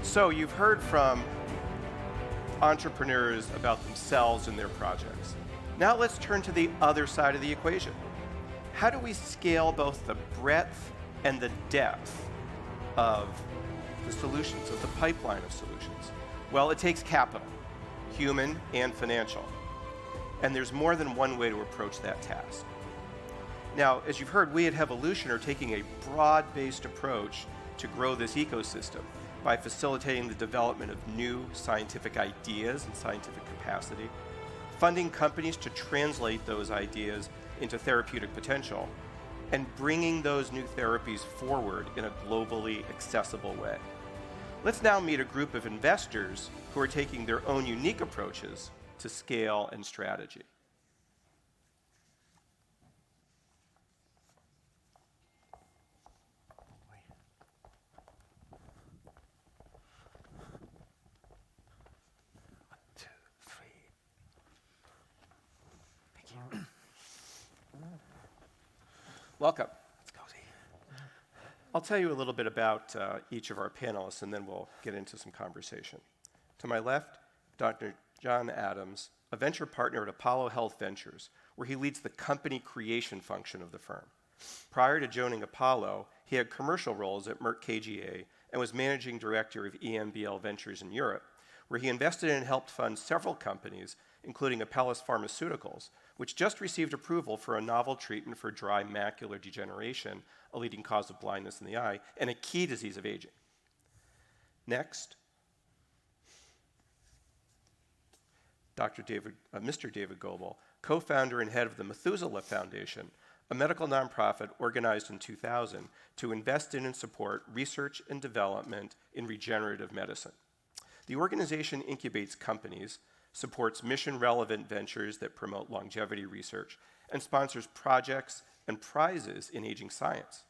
So you've heard from entrepreneurs about themselves and their projects. Now let's turn to the other side of the equation. How do we scale both the breadth and the depth of the solutions, of the pipeline of solutions? Well, it takes capital, human and financial. And there's more than one way to approach that task. Now, as you've heard, we at Hevolution are taking a broad-based approach to grow this ecosystem by facilitating the development of new scientific ideas and scientific capacity, funding companies to translate those ideas into therapeutic potential, and bringing those new therapies forward in a globally accessible way. Let's now meet a group of investors who are taking their own unique approaches to scale and strategy. Welcome. It's cozy. I'll tell you a little bit about each of our panelists, and then we'll get into some conversation. To my left, Dr. John Adams, a venture partner at Apollo Health Ventures, where he leads the company creation function of the firm. Prior to joining Apollo, he had commercial roles at Merck KGaA and was managing director of EMBL Ventures in Europe, where he invested and helped fund several companies, including Apellis Pharmaceuticals, which just received approval for a novel treatment for dry macular degeneration, a leading cause of blindness in the eye, and a key disease of aging. Next, Mr. David Gobel, co-founder and head of the Methuselah Foundation, a medical nonprofit organized in 2000 to invest in and support research and development in regenerative medicine. The organization incubates companies, supports mission-relevant ventures that promote longevity research, and sponsors projects and prizes in aging science.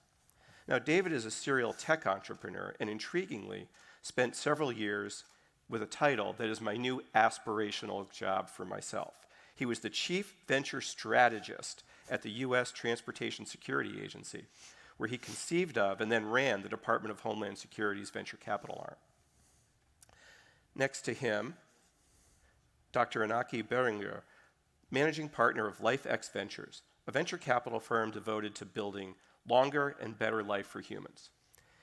Now, David is a serial tech entrepreneur and intriguingly spent several years with a title that is my new aspirational job for myself. He was the chief venture strategist at the U.S. Transportation Security Agency, where he conceived of and then ran the Department of Homeland Security's venture capital arm. Next to him, Dr. Inaki Berenguer, managing partner of LifeX Ventures, a venture capital firm devoted to building longer and better life for humans.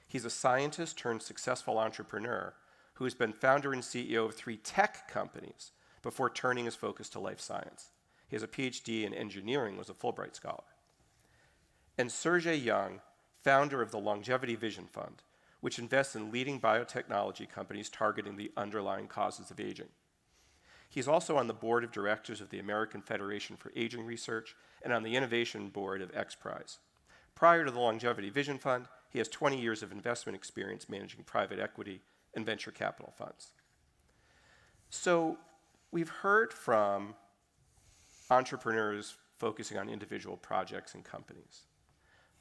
He's a scientist turned successful entrepreneur who has been founder and CEO of 3 tech companies before turning his focus to life science. He has a PhD in engineering, was a Fulbright scholar. And Sergey, founder of the Longevity Vision Fund, which invests in leading biotechnology companies targeting the underlying causes of aging. He's also on the board of directors of the American Federation for Aging Research and on the innovation board of XPRIZE. Prior to the Longevity Vision Fund, he has 20 years of investment experience managing private equity and venture capital funds. So we've heard from entrepreneurs focusing on individual projects and companies.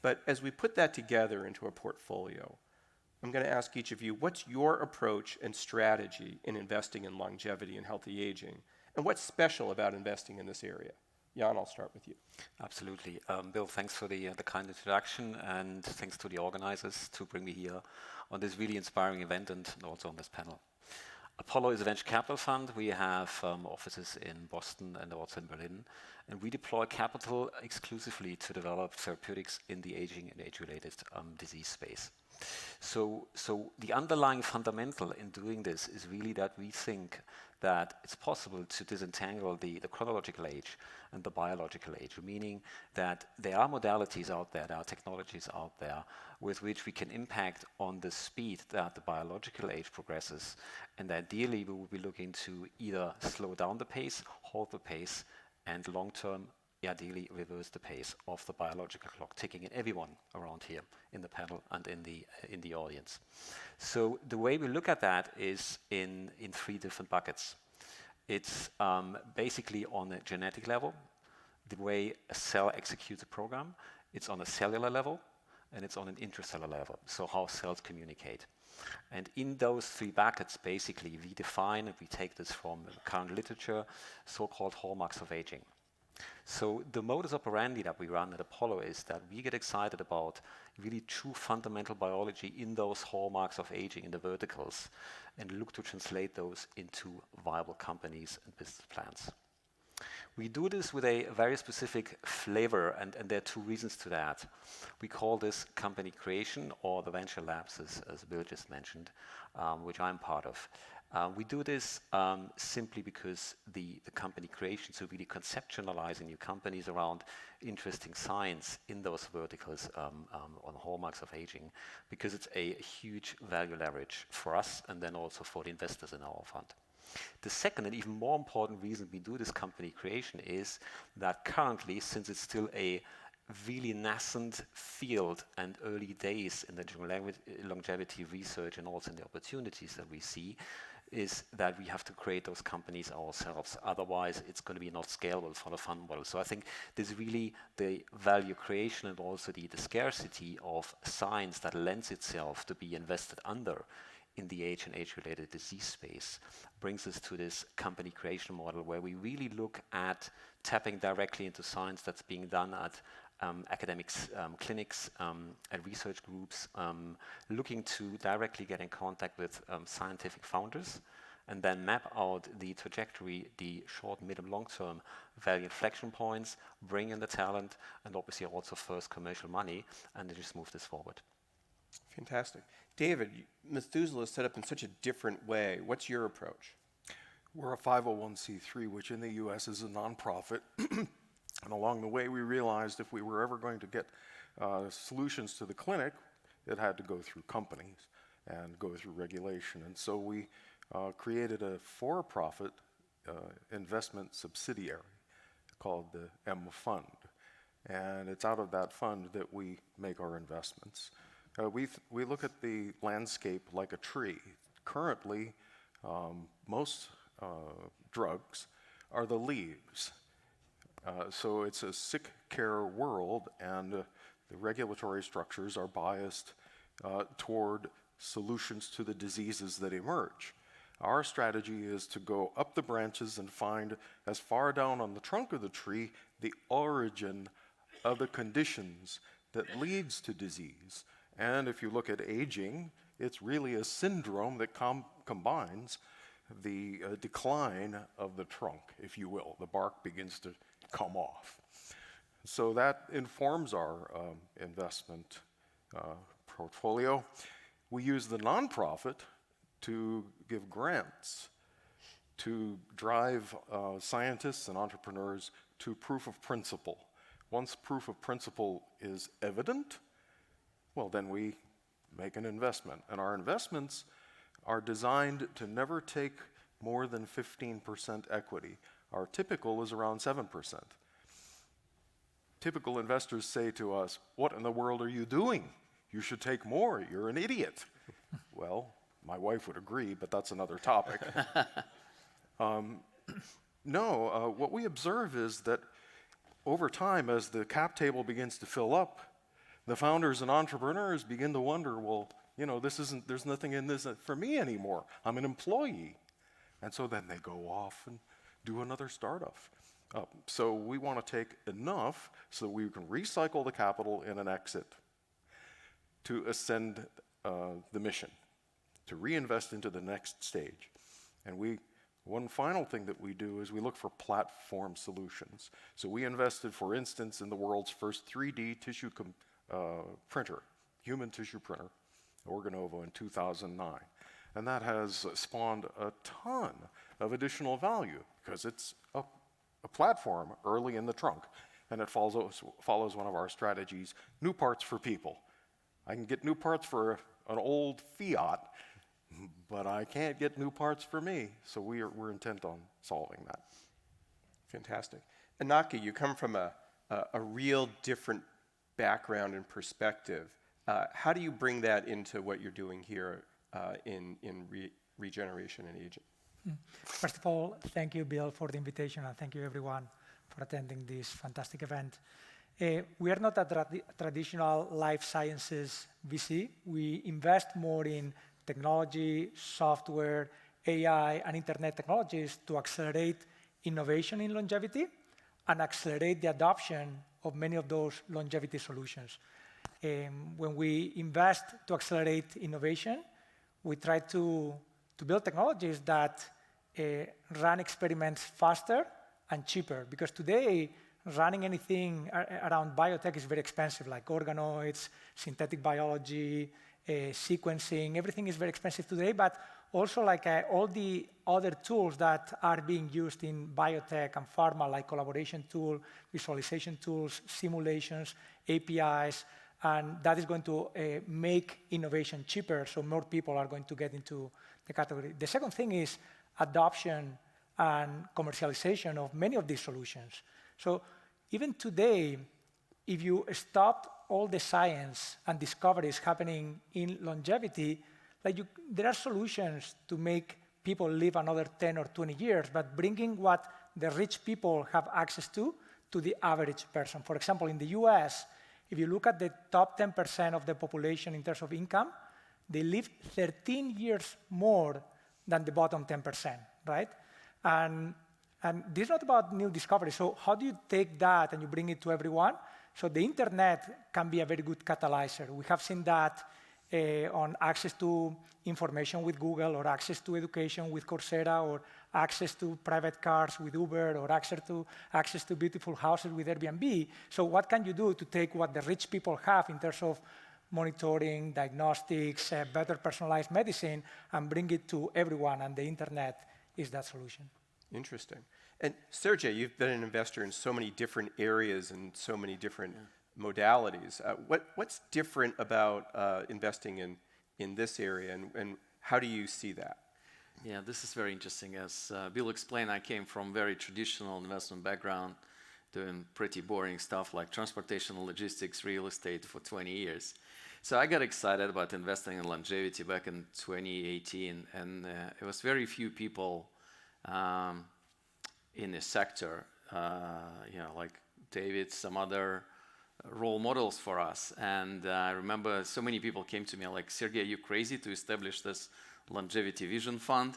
But as we put that together into a portfolio, I'm going to ask each of you, what's your approach and strategy in investing in longevity and healthy aging? And what's special about investing in this area? Jan, I'll start with you. Absolutely. Bill, thanks for the kind introduction, and thanks to the organizers to bring me here on this really inspiring event and also on this panel. Apollo is a venture capital fund. We have offices in Boston and also in Berlin, and we deploy capital exclusively to develop therapeutics in the aging and age-related disease space. So the underlying fundamental in doing this is really that we think that it's possible to disentangle the chronological age and the biological age, meaning that there are modalities out there are technologies out there with which we can impact on the speed that the biological age progresses, and ideally we will be looking to either slow down the pace, halt the pace, and long-term ideally reverse the pace of the biological clock ticking in everyone around here in the panel and in the audience. So the way we look at that is in 3 different buckets. It's basically on a genetic level, the way a cell executes a program. It's on a cellular level, and it's on an intracellular level, so how cells communicate. And in those 3 buckets, basically, we define, and we take this from current literature, so-called hallmarks of aging. So the modus operandi that we run at Apollo is that we get excited about really true fundamental biology in those hallmarks of aging, in the verticals, and look to translate those into viable companies and business plans. We do this with a very specific flavor, and there are two reasons to that. We call this company creation, or the venture labs, as Bill just mentioned, which I'm part of. We do this simply because the company creation, so really conceptualizing new companies around interesting science in those verticals on hallmarks of aging, because it's a huge value leverage for us and then also for the investors in our fund. The second and even more important reason we do this company creation is that currently, since it's still a really nascent field and early days in the longevity research and also in the opportunities that we see, is that we have to create those companies ourselves. Otherwise, it's going to be not scalable for the fund model. So I think there's really the value creation and also the scarcity of science that lends itself to be invested under in the age and age-related disease space brings us to this company creation model where we really look at tapping directly into science that's being done at academics, clinics, and research groups, looking to directly get in contact with scientific founders and then map out the trajectory, the short, medium, long-term value inflection points, bring in the talent, and obviously also first commercial money, and then just move this forward. Fantastic. David, Methuselah is set up in such a different way. What's your approach? We're a 501c3, which in the U.S. is a nonprofit. And along the way, we realized if we were ever going to get solutions to the clinic, it had to go through companies and go through regulation. And so we created a for-profit investment subsidiary called the M Fund. And it's out of that fund that we make our investments. We look at the landscape like a tree. Currently, most drugs are the leaves. So it's a sick care world, and the regulatory structures are biased toward solutions to the diseases that emerge. Our strategy is to go up the branches and find, as far down on the trunk of the tree, the origin of the conditions that leads to disease. And if you look at aging, it's really a syndrome that combines the decline of the trunk, if you will. The bark begins to come off. So that informs our investment portfolio. We use the nonprofit to give grants to drive scientists and entrepreneurs to proof of principle. Once proof of principle is evident, well, then we make an investment. And our investments are designed to never take more than 15% equity. Our typical is around 7%. Typical investors say to us, "What in the world are you doing? You should take more. You're an idiot." Well, my wife would agree, but that's another topic. What we observe is that over time, as the cap table begins to fill up, the founders and entrepreneurs begin to wonder, well, there's nothing in this for me anymore. I'm an employee. And so then they go off and do another startup. So we want to take enough so that we can recycle the capital in an exit to ascend the mission, to reinvest into the next stage. And one final thing that we do is we look for platform solutions. So we invested, for instance, in the world's first 3D tissue printer, human tissue printer, Organovo, in 2009. And that has spawned a ton of additional value because it's a platform early in the trunk. And it follows one of our strategies, new parts for people. I can get new parts for an old Fiat, but I can't get new parts for me. So we're intent on solving that. Fantastic. Inaki, you come from a real different background and perspective. How do you bring that into what you're doing here in regeneration and aging? First of all, thank you, Bill, for the invitation, and thank you, everyone, for attending this fantastic event. We are not a traditional life sciences VC. We invest more in technology, software, AI, and internet technologies to accelerate innovation in longevity. and accelerate the adoption of many of those longevity solutions. When we invest to accelerate innovation, we try to build technologies that run experiments faster and cheaper. Because today, running anything around biotech is very expensive, like organoids, synthetic biology, sequencing. Everything is very expensive today, but also like all the other tools that are being used in biotech and pharma, like collaboration tool, visualization tools, simulations, APIs, and that is going to make innovation cheaper, so more people are going to get into the category. The second thing is adoption and commercialization of many of these solutions. So even today, if you stopped all the science and discoveries happening in longevity, there are solutions to make people live another 10 or 20 years, but bringing what the rich people have access to the average person. For example, in the US, if you look at the top 10% of the population in terms of income, they live 13 years more than the bottom 10%, right? And this is not about new discovery. So how do you take that and you bring it to everyone? So the internet can be a very good catalyzer. We have seen that on access to information with Google, or access to education with Coursera, or access to private cars with Uber, or access to beautiful houses with Airbnb. So what can you do to take what the rich people have in terms of monitoring, diagnostics, better personalized medicine, and bring it to everyone, and the internet is that solution. Interesting. And Sergey, you've been an investor in so many different areas and so many different modalities. What's different about investing in this area, and how do you see that? Yeah, this is very interesting. As Bill explained, I came from very traditional investment background, doing pretty boring stuff like transportation, logistics, real estate for 20 years. So I got excited about investing in longevity back in 2018, and it was very few people in the sector, like David, some other role models for us. And I remember so many people came to me like, Sergey, are you crazy to establish this longevity vision fund?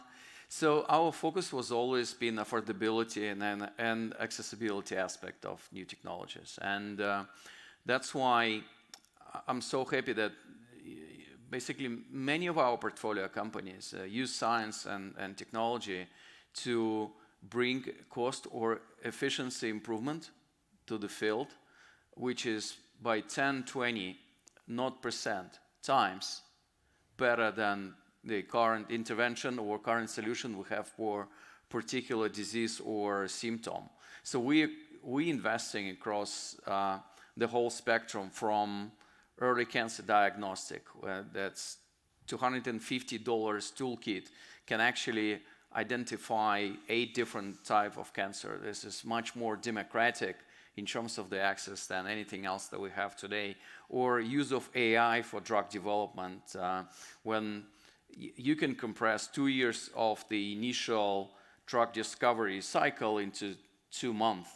So our focus was always been affordability and accessibility aspect of new technologies. And that's why I'm so happy that basically many of our portfolio companies use science and technology to bring cost or efficiency improvement to the field, which is by 10, 20, not percent times better than the current intervention or current solution we have for particular disease or symptom. So we investing across the whole spectrum from early cancer diagnostic, that's $250 toolkit can actually identify 8 different types of cancer. This is much more democratic in terms of the access than anything else that we have today. Or use of AI for drug development, when you can compress 2 years of the initial drug discovery cycle into 2 months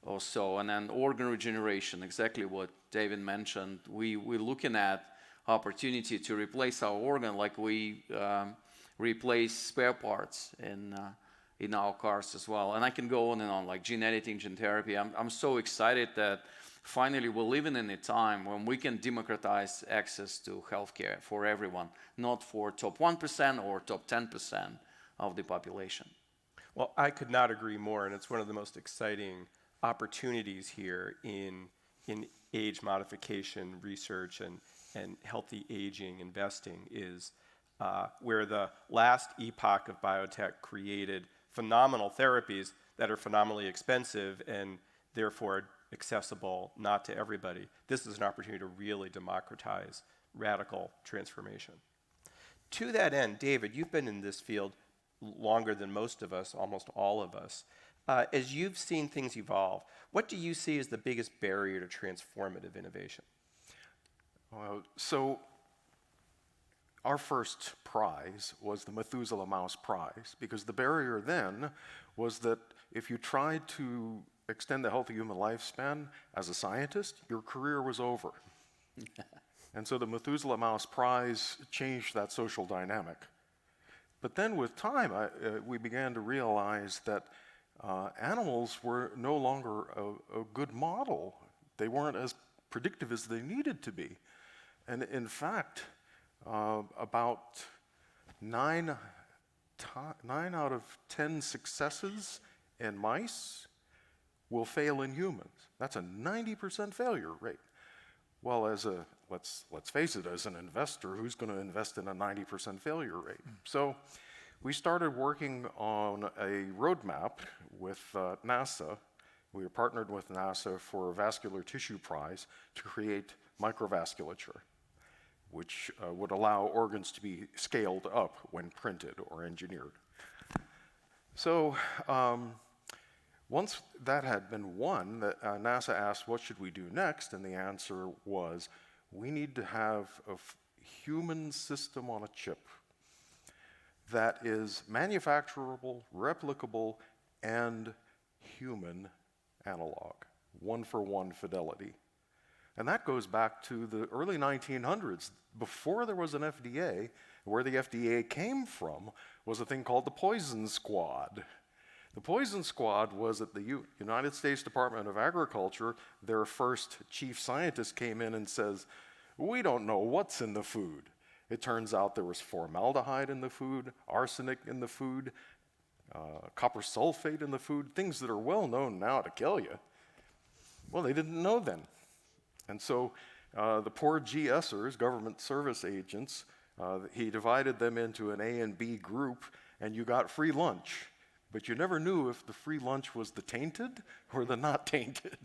or so. And then organ regeneration, exactly what David mentioned. We're looking at opportunity to replace our organ like we replace spare parts in our cars as well. And I can go on and on, like gene editing, gene therapy. I'm so excited that finally we're living in a time when we can democratize access to healthcare for everyone, not for top 1% or top 10% of the population. Well, I could not agree more, and it's one of the most exciting opportunities here in age modification research and healthy aging investing is where the last epoch of biotech created phenomenal therapies that are phenomenally expensive and therefore accessible not to everybody. This is an opportunity to really democratize radical transformation. To that end, David, you've been in this field longer than most of us, almost all of us. As you've seen things evolve, what do you see as the biggest barrier to transformative innovation? So our first prize was the Methuselah Mouse Prize, because the barrier then was that if you tried to extend the healthy human lifespan as a scientist, your career was over. And so the Methuselah Mouse Prize changed that social dynamic. But then with time, we began to realize that animals were no longer a good model. They weren't as predictive as they needed to be. And in fact, about 9 out of 10 successes in mice will fail in humans. That's a 90% failure rate. Well, let's face it, as an investor, who's going to invest in a 90% failure rate? So we started working on a roadmap with NASA. We were partnered with NASA for a vascular tissue prize to create microvasculature, which would allow organs to be scaled up when printed or engineered. So once that had been won, NASA asked, what should we do next? And the answer was, we need to have a human system on a chip that is manufacturable, replicable, and human analog, one-for-one fidelity. And that goes back to the early 1900s. Before there was an FDA, where the FDA came from was a thing called the Poison Squad. The Poison Squad was at the United States Department of Agriculture. Their first chief scientist came in and says, we don't know what's in the food. It turns out there was formaldehyde in the food, arsenic in the food, copper sulfate in the food, things that are well known now to kill you. Well, they didn't know then. And so the poor GSers, government service agents, he divided them into an A and B group, and you got free lunch. But you never knew if the free lunch was the tainted or the not tainted.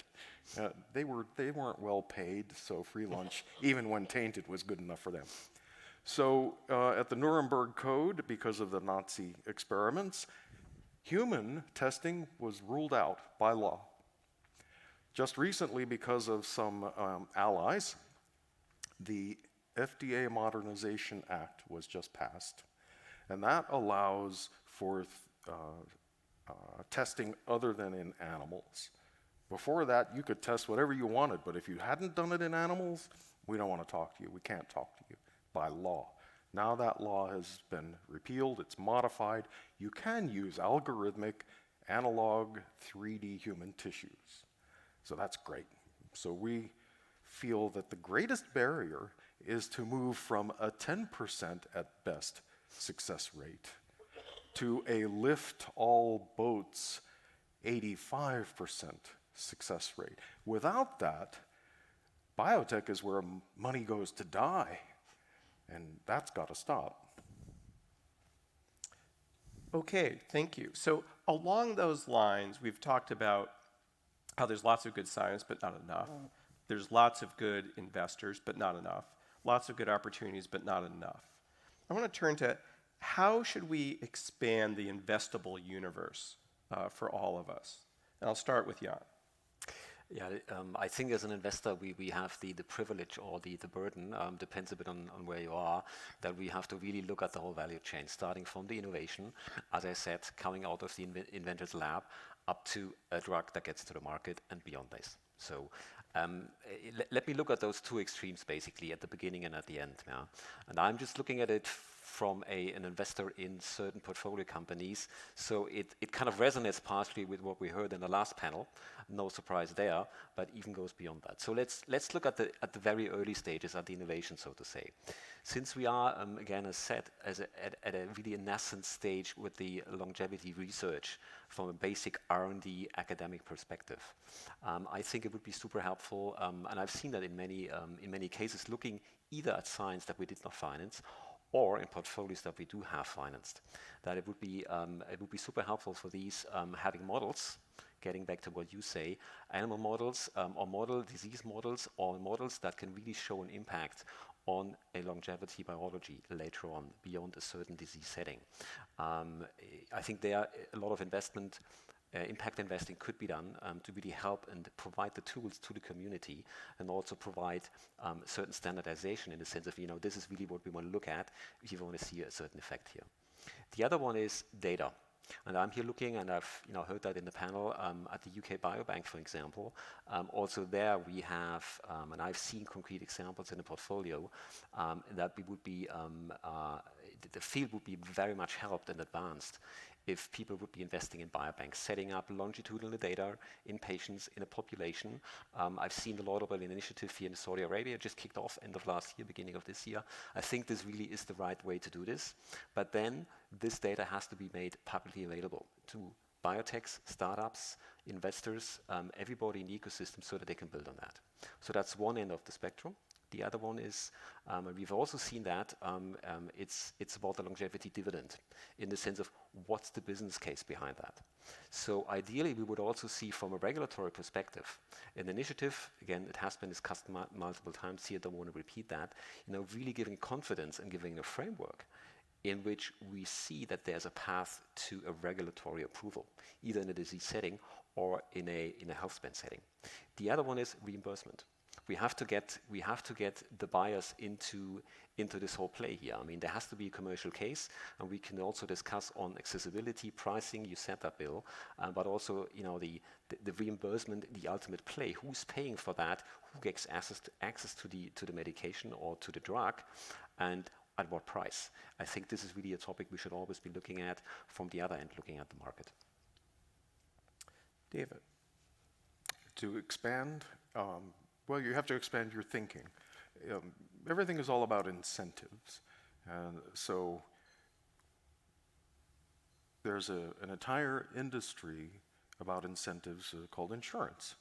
They weren't well paid, so free lunch, even when tainted, was good enough for them. So at the Nuremberg Code, because of the Nazi experiments, human testing was ruled out by law. Just recently, because of some allies, the FDA Modernization Act was just passed. And that allows for testing other than in animals. Before that, you could test whatever you wanted, but if you hadn't done it in animals, we don't want to talk to you. We can't talk to you by law. Now that law has been repealed, it's modified. You can use algorithmic analog 3D human tissues. So that's great. So we feel that the greatest barrier is to move from a 10% at best success rate to a lift all boats 85% success rate. Without that, biotech is where money goes to die, and that's got to stop. Okay, thank you. So along those lines, we've talked about how there's lots of good science, but not enough. There's lots of good investors, but not enough. Lots of good opportunities, but not enough. I want to turn to how should we expand the investible universe for all of us? And I'll start with Jan. Yeah, I think as an investor, we have the privilege or the burden, depends a bit on where you are, that we have to really look at the whole value chain, starting from the innovation, as I said, coming out of the inventor's lab, up to a drug that gets to the market and beyond this. So let me look at those two extremes, basically, at the beginning and at the end. Yeah? And I'm just looking at it from an investor in certain portfolio companies. So it kind of resonates partially with what we heard in the last panel. No surprise there, but even goes beyond that. So let's look at the very early stages, at the innovation, so to say. Since we are, again, as said, at a really nascent stage with the longevity research from a basic R&D academic perspective, I think it would be super helpful, and I've seen that in many cases, looking either at science that we did not finance or in portfolios that we do have financed, that it would be super helpful for these having models, getting back to what you say, animal models or disease models or models that can really show an impact on a longevity biology later on beyond a certain disease setting. I think there a lot of investment, impact investing could be done to really help and provide the tools to the community and also provide certain standardization in the sense of, this is really what we want to look at if you want to see a certain effect here. The other one is data. And I'm here looking, and I've heard that in the panel, at the UK Biobank, for example. Also there we have, and I've seen concrete examples in the portfolio, that we would be, the field would be very much helped and advanced if people would be investing in biobanks, setting up longitudinal data in patients, in a population. I've seen the laudable initiative here in Saudi Arabia, just kicked off end of last year, beginning of this year. I think this really is the right way to do this. But then this data has to be made publicly available to biotechs, startups, investors, everybody in the ecosystem so that they can build on that. So that's one end of the spectrum. The other one is, we've also seen that it's about the longevity dividend in the sense of what's the business case behind that. So ideally, we would also see from a regulatory perspective an initiative, again, it has been discussed multiple times here, don't want to repeat that, really giving confidence and giving a framework in which we see that there's a path to a regulatory approval, either in a disease setting or in a health span setting. The other one is reimbursement. We have to get the buyers into this whole play here. I mean, there has to be a commercial case, and we can also discuss on accessibility, pricing. You said that, Bill, but also the reimbursement, the ultimate play. Who's paying for that? Who gets access to the medication or to the drug, and at what price? I think this is really a topic we should always be looking at from the other end, looking at the market. David. To expand, well, you have to expand your thinking. Everything is all about incentives. And so there's an entire industry about incentives called insurance.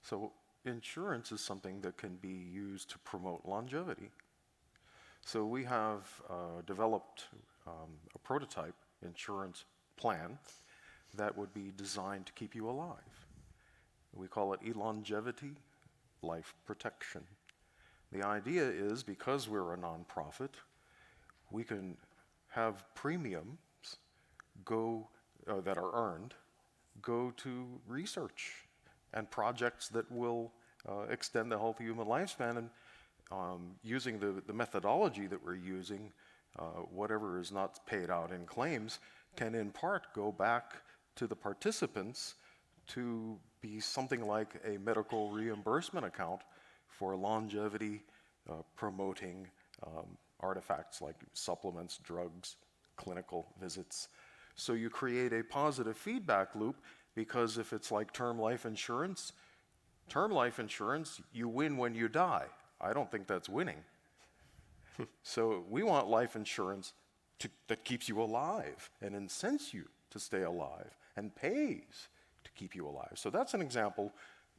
So insurance is something that can be used to promote longevity. So we have developed a prototype insurance plan that would be designed to keep you alive. We call it elongevity life protection. The idea is, because we're a nonprofit, we can have premiums that are earned go to research and projects that will extend the healthy human lifespan. And using the methodology that we're using, whatever is not paid out in claims can in part go back to the participants to be something like a medical reimbursement account for longevity promoting artifacts like supplements, drugs, clinical visits. So you create a positive feedback loop, because if it's like term life insurance, you win when you die. I don't think that's winning. So we want life insurance that keeps you alive and incents you to stay alive and pays to keep you alive. So that's an example,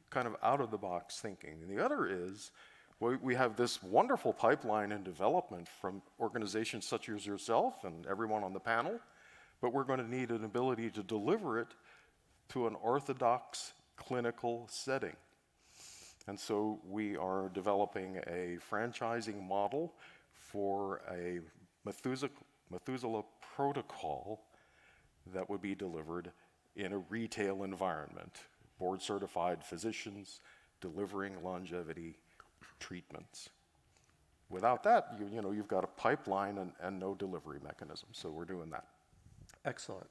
kind of out of the box thinking. And the other is, we have this wonderful pipeline in development from organizations such as yourself and everyone on the panel, but we're going to need an ability to deliver it to an orthodox clinical setting. And so we are developing a franchising model for a Methuselah protocol that would be delivered in a retail environment, board-certified physicians delivering longevity treatments. Without that, you've got a pipeline and no delivery mechanism, so we're doing that. Excellent.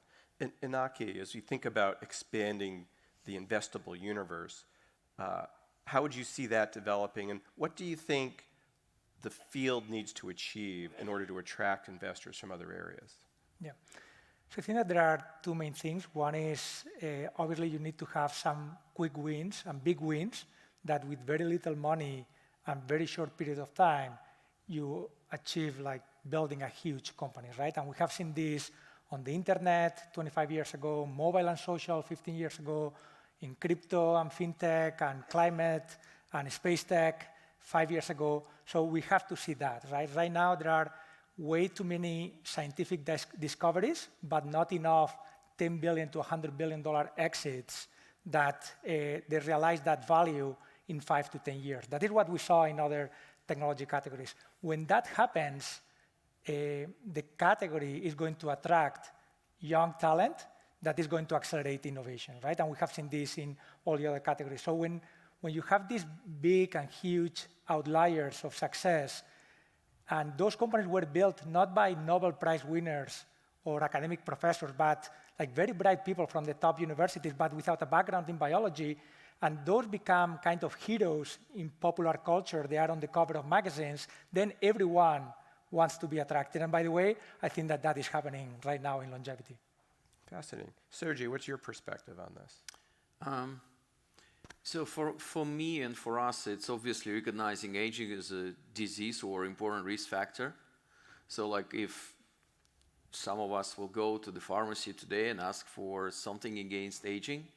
Inaki, as you think about expanding the investible universe, how would you see that developing, and what do you think the field needs to achieve in order to attract investors from other areas? Yeah. So I think that there are two main things. One is, obviously, you need to have some quick wins and big wins that with very little money and very short period of time, you achieve like building a huge company, right? And we have seen this on the internet 25 years ago, mobile and social 15 years ago, in crypto and fintech and climate and space tech 5 years ago. So we have to see that, right? Right now, there are way too many scientific discoveries, but not enough $10 billion to $100 billion exits that they realize that value in 5 to 10 years. That is what we saw in other technology categories. When that happens, the category is going to attract young talent that is going to accelerate innovation, right? And we have seen this in all the other categories. So when you have these big and huge outliers of success, and those companies were built not by Nobel Prize winners or academic professors, but like very bright people from the top universities, but without a background in biology, and those become kind of heroes in popular culture, they are on the cover of magazines, then everyone wants to be attracted. And by the way, I think that is happening right now in longevity. Fascinating. Sergey, what's your perspective on this? So for me and for us, it's obviously recognizing aging as a disease or important risk factor. So like if some of us will go to the pharmacy today and ask for something against aging,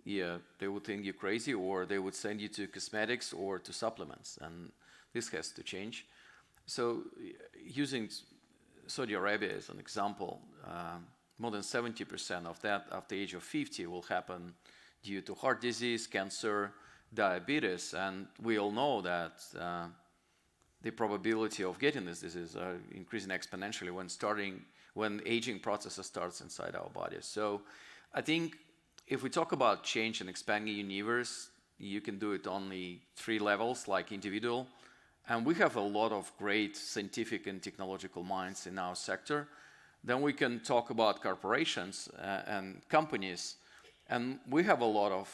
yeah, they would think you're crazy, or they would send you to cosmetics or to supplements, and this has to change. So using Saudi Arabia as an example, more than 70% of that after the age of 50 will happen due to heart disease, cancer, diabetes, and we all know that the probability of getting this disease are increasing exponentially when aging processes starts inside our bodies. So I think if we talk about change and expanding universe, you can do it only 3 levels, like individual. And we have a lot of great scientific and technological minds in our sector. Then we can talk about corporations and companies. And we have a lot of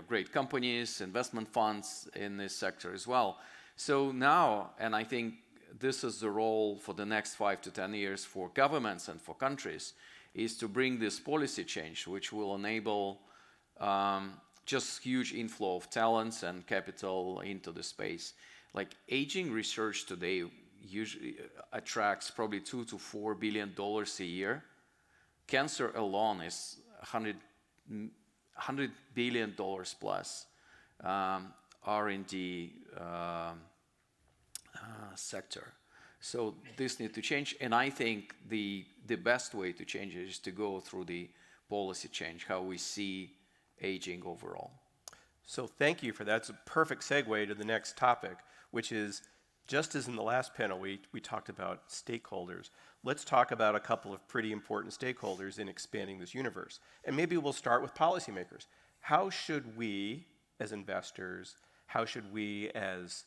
great companies, investment funds in this sector as well. So now, and I think this is the role for the next 5 to 10 years for governments and for countries, is to bring this policy change, which will enable just huge inflow of talents and capital into the space. Like aging research today usually attracts probably $2 to $4 billion a year. Cancer alone is $100 billion plus R&D sector. So this needs to change, and I think the best way to change it is to go through the policy change, how we see aging overall. So thank you for that. It's a perfect segue to the next topic, which is, just as in the last panel we talked about stakeholders, let's talk about a couple of pretty important stakeholders in expanding this universe. And maybe we'll start with policymakers. How should we as investors, how should we as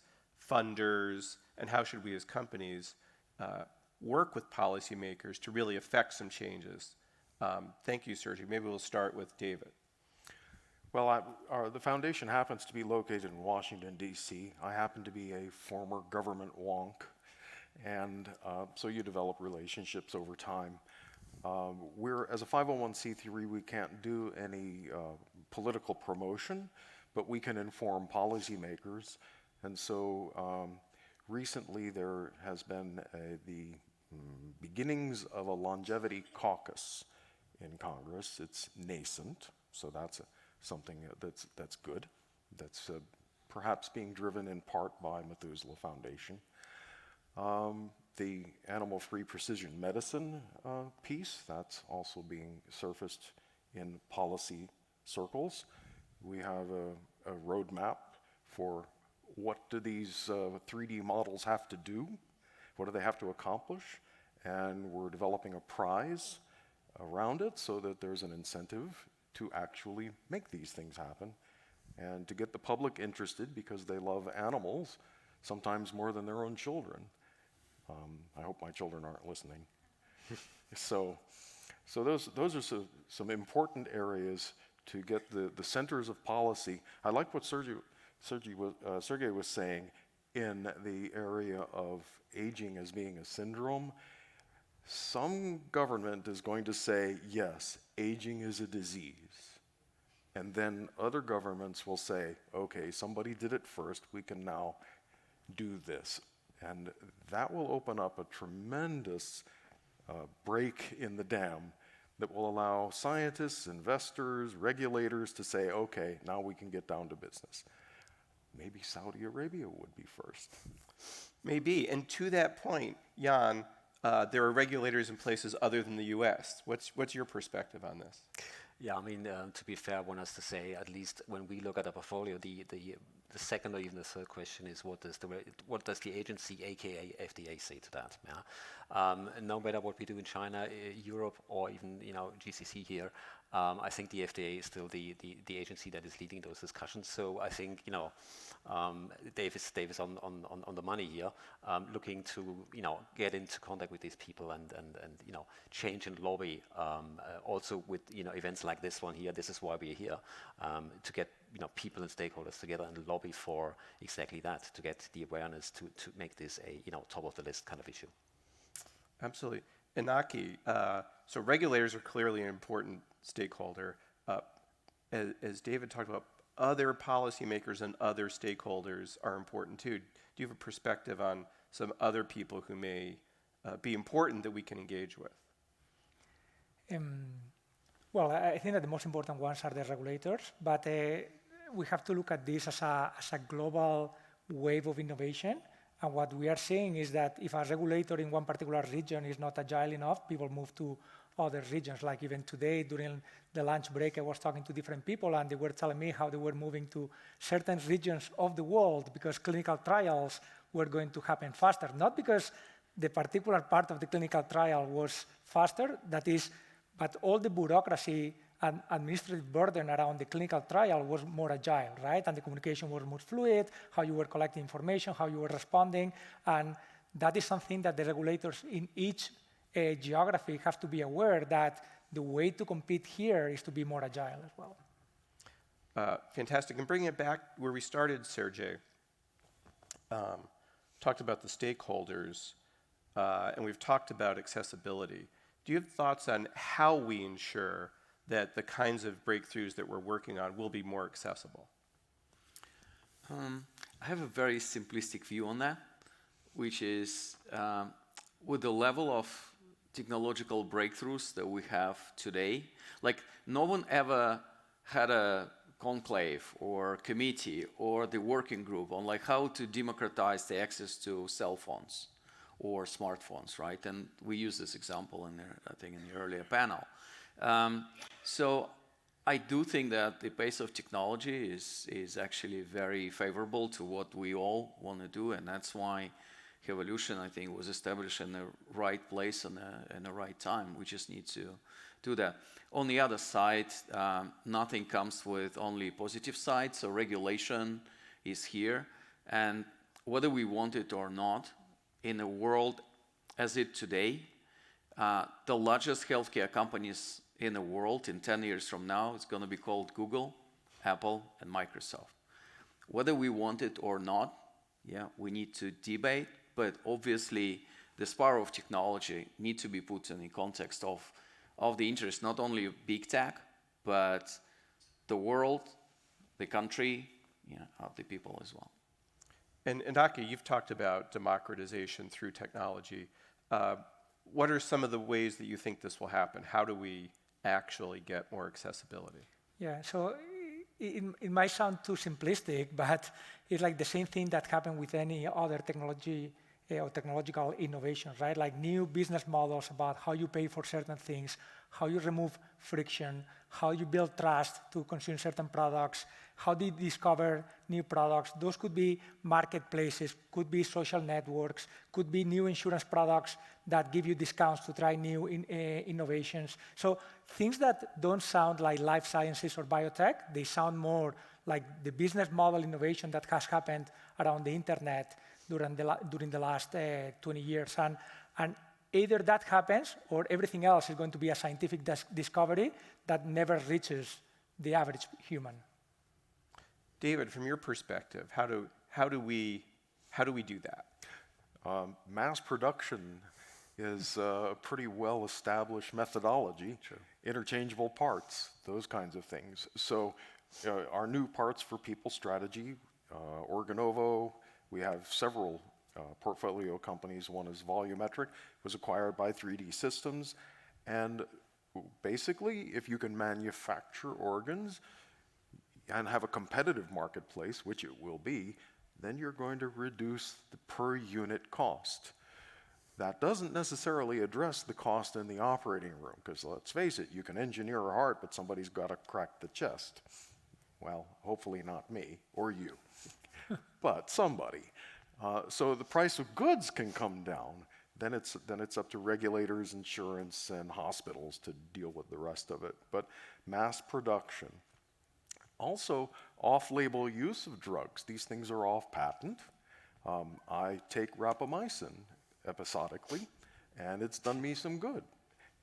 funders, and how should we as companies work with policymakers to really affect some changes? Thank you, Sergey. Maybe we'll start with David. Well, the foundation happens to be located in Washington, D.C. I happen to be a former government wonk, and so you develop relationships over time. As a 501c3, we can't do any political promotion, but we can inform policymakers. And so recently there has been the beginnings of a longevity caucus in Congress. It's nascent, so that's something that's good. That's perhaps being driven in part by Methuselah Foundation. The animal-free precision medicine piece, that's also being surfaced in policy circles. We have a roadmap for what do these 3D models have to do, what do they have to accomplish, and we're developing a prize around it so that there's an incentive to actually make these things happen and to get the public interested because they love animals, sometimes more than their own children. I hope my children aren't listening. So those are some important areas to get the centers of policy. I like what Sergey was saying in the area of aging as being a syndrome. Some government is going to say, yes, aging is a disease. And then other governments will say, okay, somebody did it first, we can now do this. And that will open up a tremendous break in the dam that will allow scientists, investors, regulators to say, okay, now we can get down to business. Maybe Saudi Arabia would be first. Maybe. And to that point, Jan, there are regulators in places other than the U.S. What's your perspective on this? Yeah, I mean, to be fair, one has to say, at least when we look at a portfolio, the second or even the third question is what does the agency, aka FDA, say to that? Yeah? No matter what we do in China, Europe, or even GCC here, I think the FDA is still the agency that is leading those discussions. So I think Dave is on the money here, looking to get into contact with these people and change and lobby. Also with events like this one here, this is why we're here, to get people and stakeholders together and lobby for exactly that, to get the awareness to make this a top of the list kind of issue. Absolutely. Inaki, so regulators are clearly an important stakeholder. As David talked about, other policymakers and other stakeholders are important too. Do you have a perspective on some other people who may be important that we can engage with? Well, I think that the most important ones are the regulators, but we have to look at this as a global wave of innovation. And what we are seeing is that if a regulator in one particular region is not agile enough, people move to other regions. Like even today, during the lunch break, I was talking to different people, and they were telling me how they were moving to certain regions of the world because clinical trials were going to happen faster. Not because the particular part of the clinical trial was faster, that is, but all the bureaucracy and administrative burden around the clinical trial was more agile, right? And the communication was more fluid, how you were collecting information, how you were responding. And that is something that the regulators in each geography have to be aware that the way to compete here is to be more agile as well. Fantastic. And bringing it back where we started, Sergey, talked about the stakeholders, and we've talked about accessibility. Do you have thoughts on how we ensure that the kinds of breakthroughs that we're working on will be more accessible? I have a very simplistic view on that, which is with the level of technological breakthroughs that we have today, like no one ever had a conclave or committee or the working group on like how to democratize the access to cell phones or smartphones, right? And we use this example in there, I think, in the earlier panel. So I do think that the pace of technology is actually very favorable to what we all want to do, and that's why Hevolution, I think, was established in the right place and the right time. We just need to do that. On the other side, nothing comes with only positive sides, so regulation is here, and whether we want it or not, in a world as it today, the largest healthcare companies in the world in 10 years from now is going to be called Google, Apple, and Microsoft. Whether we want it or not, yeah, we need to debate, but obviously the power of technology needs to be put in the context of the interest not only of big tech, but the world, the country, of the people as well. And Inaki, you've talked about democratization through technology. What are some of the ways that you think this will happen? How do we actually get more accessibility? Yeah, so it might sound too simplistic, but it's like the same thing that happened with any other technology or technological innovation, right? Like new business models about how you pay for certain things, how you remove friction, how you build trust to consume certain products, how do you discover new products. Those could be marketplaces, could be social networks, could be new insurance products that give you discounts to try new innovations. So things that don't sound like life sciences or biotech, they sound more like the business model innovation that has happened around the internet during the last 20 years. And either that happens or everything else is going to be a scientific discovery that never reaches the average human. David, from your perspective, how do we do that? Mass production is a pretty well-established methodology. True. Interchangeable parts, those kinds of things. So our new parts for people strategy, Organovo, we have several portfolio companies. One is Volumetric, was acquired by 3D Systems. And basically, if you can manufacture organs and have a competitive marketplace, which it will be, then you're going to reduce the per unit cost. That doesn't necessarily address the cost in the operating room, because let's face it, you can engineer a heart, but somebody's got to crack the chest. Well, hopefully not me or you, but somebody. So the price of goods can come down. Then it's up to regulators, insurance, and hospitals to deal with the rest of it. But mass production. Also, off-label use of drugs. These things are off patent. I take rapamycin episodically, and it's done me some good.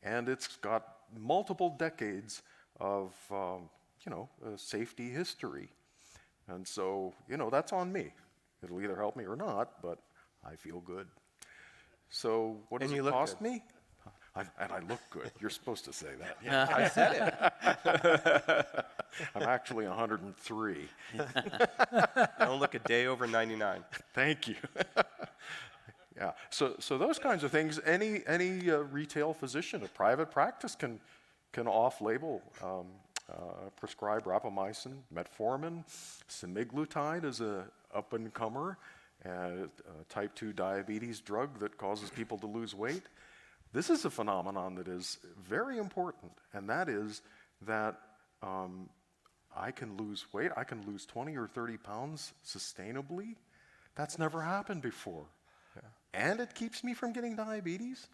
And it's got multiple decades of safety history. And so, that's on me. It'll either help me or not, but I feel good. So what does it cost me? And I look good. You're supposed to say that. Yeah. I said it. I'm actually 103. I don't look a day over 99. Thank you. Yeah. So those kinds of things, any retail physician, a private practice can off-label prescribe rapamycin, metformin, semaglutide is a up-and-comer, type 2 diabetes drug that causes people to lose weight. This is a phenomenon that is very important, and that is that I can lose weight, I can lose 20 or 30 pounds sustainably. That's never happened before. Yeah. And it keeps me from getting diabetes.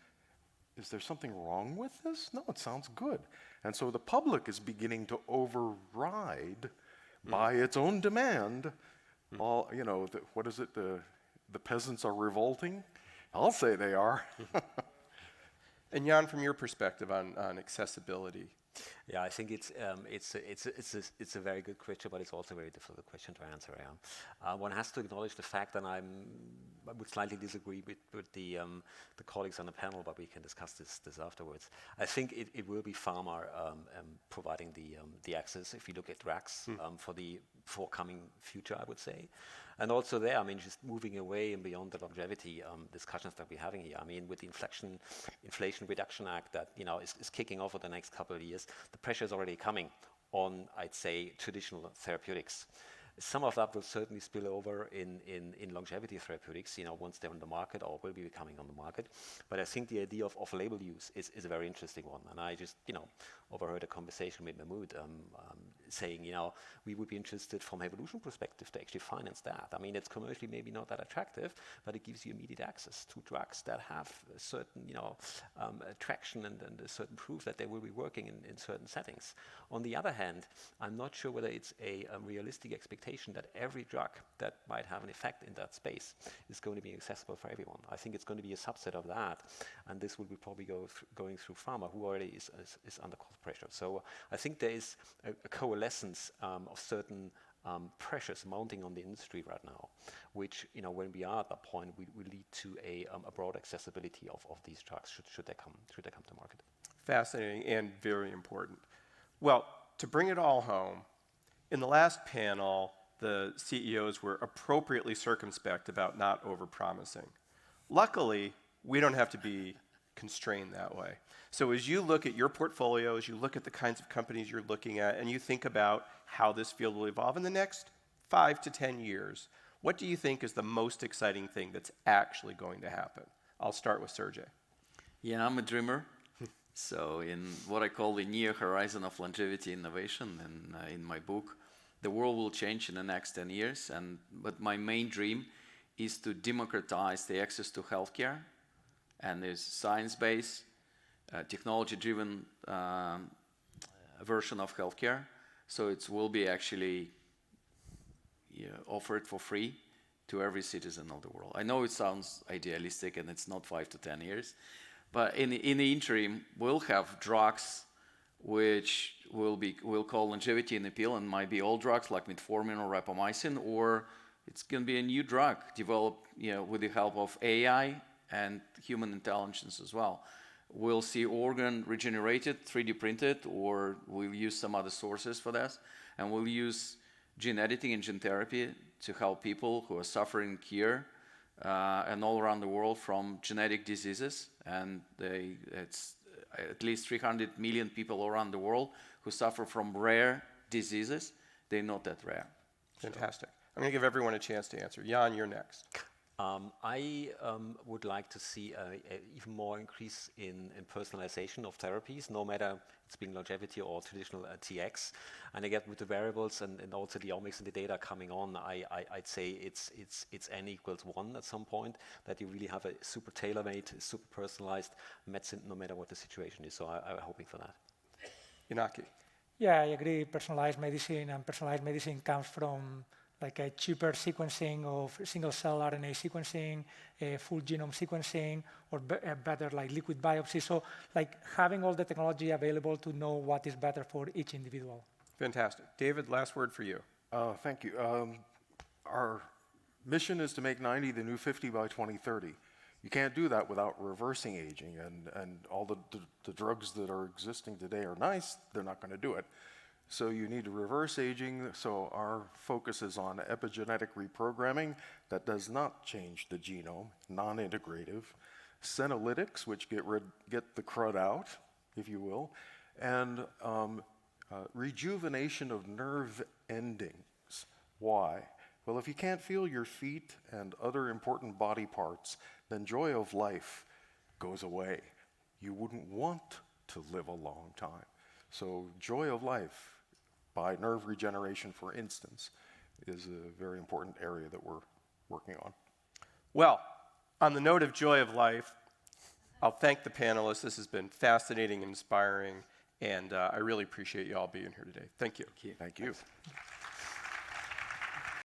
Is there something wrong with this? No, it sounds good. And so the public is beginning to override by its own demand. All, you know, what is it? The peasants are revolting? I'll say they are. And Jan, from your perspective on accessibility. Yeah, I think it's a very good question, but it's also a very difficult question to answer. Yeah. One has to acknowledge the fact that I would slightly disagree with the colleagues on the panel, but we can discuss this afterwards. I think it will be pharma providing the access if you look at drugs for the forthcoming future, I would say. And also there, I mean, just moving away and beyond the longevity discussions that we're having here. I mean, with the Inflation Reduction Act that is kicking off for the next couple of years, the pressure is already coming on, I'd say, traditional therapeutics. Some of that will certainly spill over in longevity therapeutics, once they're on the market or will be coming on the market. But I think the idea of off-label use is a very interesting one. And I just, overheard a conversation with Mahmoud saying, we would be interested from Hevolution perspective to actually finance that. I mean, it's commercially maybe not that attractive, but it gives you immediate access to drugs that have a certain, traction and a certain proof that they will be working in certain settings. On the other hand, I'm not sure whether it's a realistic expectation that every drug that might have an effect in that space is going to be accessible for everyone. I think it's going to be a subset of that, and this will be probably going through pharma, who already is under cost pressure. So I think there is a coalescence of certain pressures mounting on the industry right now, which, when we are at that point, will lead to a broad accessibility of these drugs should they come to market. Fascinating and very important. Well, to bring it all home, in the last panel, the CEOs were appropriately circumspect about not overpromising. Luckily, we don't have to be constrained that way. So as you look at your portfolio, as you look at the kinds of companies you're looking at, and you think about how this field will evolve in the next 5 to 10 years, what do you think is the most exciting thing that's actually going to happen? I'll start with Sergey. Yeah, I'm a dreamer. So in what I call the near horizon of longevity innovation, and in my book, the world will change in the next 10 years. But my main dream is to democratize the access to healthcare, and there's science-based, technology-driven version of healthcare. So it will be actually offered for free to every citizen of the world. I know it sounds idealistic, and it's not 5 to 10 years. But in the interim, we'll have drugs which we'll call longevity in appeal, and might be old drugs like metformin or rapamycin, or it's going to be a new drug developed with the help of AI and human intelligence as well. We'll see organ regenerated, 3D printed, or we'll use some other sources for this, and we'll use gene editing and gene therapy to help people who are suffering cure and all around the world from genetic diseases. And it's at least 300 million people around the world who suffer from rare diseases. They're not that rare. Fantastic. I'm going to give everyone a chance to answer. Jan, you're next. I would like to see even more increase in personalization of therapies, no matter it's being longevity or traditional TX. And again, with the variables and also the omics and the data coming on, I'd say it's n equals 1 at some point, that you really have a super tailor-made, super personalized medicine, no matter what the situation is. So I'm hoping for that. Inaki. Yeah, I agree. Personalized medicine comes from like a cheaper sequencing of single-cell RNA sequencing, full genome sequencing, or better like liquid biopsy. So like having all the technology available to know what is better for each individual. Fantastic. David, last word for you. Thank you. Our mission is to make 90 the new 50 by 2030. You can't do that without reversing aging, and all the drugs that are existing today are nice, they're not going to do it. So you need to reverse aging, so our focus is on epigenetic reprogramming that does not change the genome, non-integrative, senolytics, which get the crud out, if you will, and rejuvenation of nerve endings. Why? Well, if you can't feel your feet and other important body parts, then joy of life goes away. You wouldn't want to live a long time. So joy of life by nerve regeneration, for instance, is a very important area that we're working on. Well, on the note of joy of life, I'll thank the panelists. This has been fascinating and inspiring, and I really appreciate you all being here today. Thank you. Thank you.